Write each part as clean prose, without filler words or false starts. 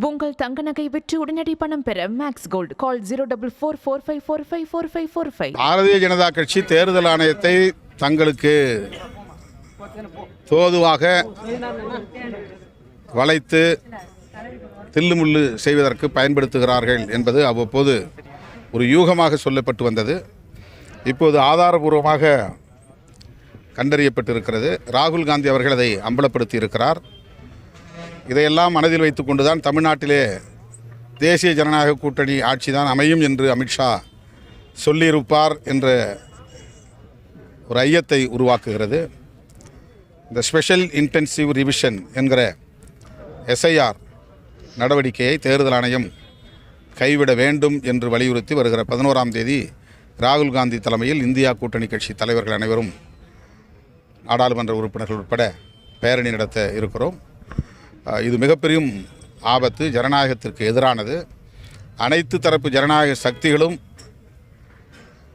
உங்கள் தங்க நகை விற்று உடனடி பணம் பெற மேக்ஸ் கோல்ட் கால் 04445454545. பாரதிய ஜனதா கட்சி தேர்தல் ஆணையத்தை தங்களுக்கு தோதுவாக வளைத்து தில்லுமுள்ளு செய்வதற்கு பயன்படுத்துகிறார்கள் என்பது அவ்வப்போது ஒரு யூகமாக சொல்லப்பட்டு வந்தது. இப்போது ஆதாரபூர்வமாக கண்டறியப்பட்டிருக்கிறது. ராகுல் காந்தி அவர்கள் அதை அம்பலப்படுத்தி இருக்கிறார். இதையெல்லாம் மனதில் வைத்துக் கொண்டுதான் தமிழ்நாட்டிலே தேசிய ஜனநாயக கூட்டணி ஆட்சிதான் அமையும் என்று அமித்ஷா சொல்லியிருப்பார் என்ற ஒரு ஐயத்தை உருவாக்குகிறது. இந்த ஸ்பெஷல் இன்டென்சிவ் ரிவிஷன் என்கிற எஸ்ஐஆர் நடவடிக்கையை தேர்தல் ஆணையம் கைவிட வேண்டும் என்று வலியுறுத்தி வருகிற 11ஆம் தேதி ராகுல் காந்தி தலைமையில் இந்தியா கூட்டணி கட்சி தலைவர்கள் அனைவரும் நாடாளுமன்ற உறுப்பினர்கள் உட்பட பேரணி நடத்த இருக்கிறோம். இது மிகப்பெரும் ஆபத்து, ஜனநாயகத்திற்கு எதிரானது. அனைத்து தரப்பு ஜனநாயக சக்திகளும்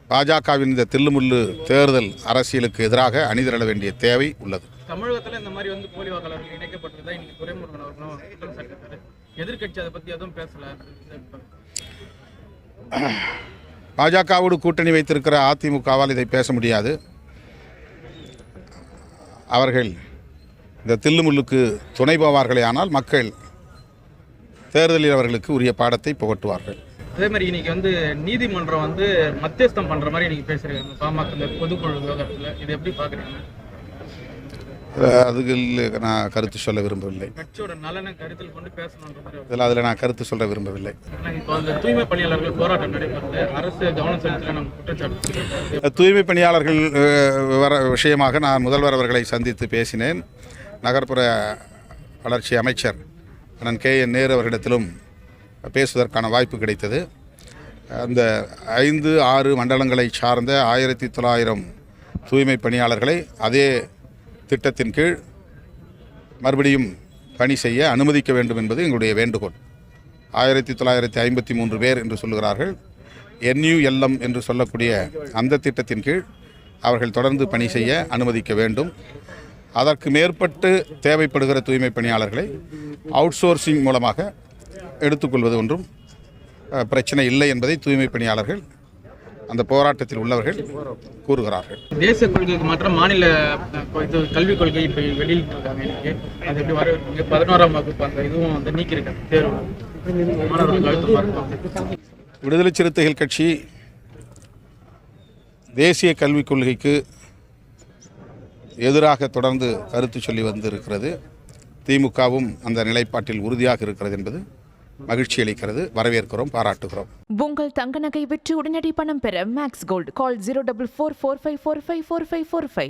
பாஜகவின் இந்த தில்லுமுள்ளு தேர்தல் அரசியலுக்கு எதிராக அணிதிரள வேண்டிய தேவை உள்ளது. தமிழகத்தில் இந்த மாதிரி போலி வாக்காளர்கள் இணைக்கப்பட்டதா இன்னைக்கு துரைமுருகன் அவர்களும் குற்றம் சாட்டினார். எதிர்கட்சி அதை பற்றி எதுவும் பேசல. பாஜகவோடு கூட்டணி வைத்திருக்கிற அதிமுகவால் இதை பேச முடியாது. அவர்கள் இந்த தில்லுமுள்ளுக்கு துணை போவார்களே ஆனால் மக்கள் தேர்தலில் அவர்களுக்கு உரிய பாடத்தை புகட்டுவார்கள். அதே மாதிரி இன்னைக்கு நீதிமன்றம் மத்தியஸ்தம் பண்ற மாதிரி இன்னைக்கு பேசுறாங்க பாமக பொதுக்குழு விவகாரத்தில். இதை எப்படி பாக்குறீங்க? அதுக்கு நான் கருத்து சொல்ல விரும்பவில்லை. கட்சியோட நலனை கருத்தில் கொண்டு பேசணும். அதில் நான் கருத்து சொல்ல விரும்பவில்லை. தூய்மை பணியாளர்கள் போராட்டம் நடைபெறுது, அரசு கவனம் செலுத்தல நம்ம குற்றச்சாட்டு. தூய்மை பணியாளர்கள் விஷயமாக நான் முதல்வர் அவர்களை சந்தித்து பேசினேன். நகர்ப்புற வளர்ச்சி அமைச்சர் அண்ணன் KN நேரு அவர்களிடத்திலும் பேசுவதற்கான வாய்ப்பு கிடைத்தது. அந்த 5-6 மண்டலங்களை சார்ந்த 1900 தூய்மை பணியாளர்களை அதே திட்டத்தின் கீழ் மறுபடியும் பணி செய்ய அனுமதிக்க வேண்டும் என்பது எங்களுடைய வேண்டுகோள். 1953 பேர் என்று சொல்லுகிறார்கள். NULM என்று சொல்லக்கூடிய அந்த திட்டத்தின் கீழ் அவர்கள் தொடர்ந்து பணி செய்ய அனுமதிக்க வேண்டும். அதற்கு மேற்பட்டு தேவைப்படுகிற தூய்மை பணியாளர்களை அவுட்சோர்சிங் மூலமாக எடுத்துக்கொள்வது ஒன்றும் பிரச்சனை இல்லை என்பதை தூய்மை பணியாளர்கள் அந்த போராட்டத்தில் உள்ளவர்கள் கூறுகிறார்கள். தேசிய கொள்கைக்கு மாற்றம் மாநில கல்விக் கொள்கை இப்போ வெளியிட்டிருக்காங்க. இன்னைக்கு அது எப்படி வரவேற்பீங்க? 11ஆம் வகுப்பு அந்த இதுவும் நீக்கியிருக்காங்க தேர்வு. விடுதலை சிறுத்தைகள் கட்சி தேசிய கல்விக் கொள்கைக்கு எதிராக தொடர்ந்து கருத்து சொல்லி வந்திருக்கிறது. திமுகவும் அந்த நிலைப்பாட்டில் உறுதியாக இருக்கிறது என்பது மகிழ்ச்சி அளிக்கிறது. வரவேற்கிறோம், பாராட்டுகிறோம். உங்கள் தங்க நகை விற்று உடனடி பணம் பெற மேக்ஸ் கோல்ட் கால் 04445454545.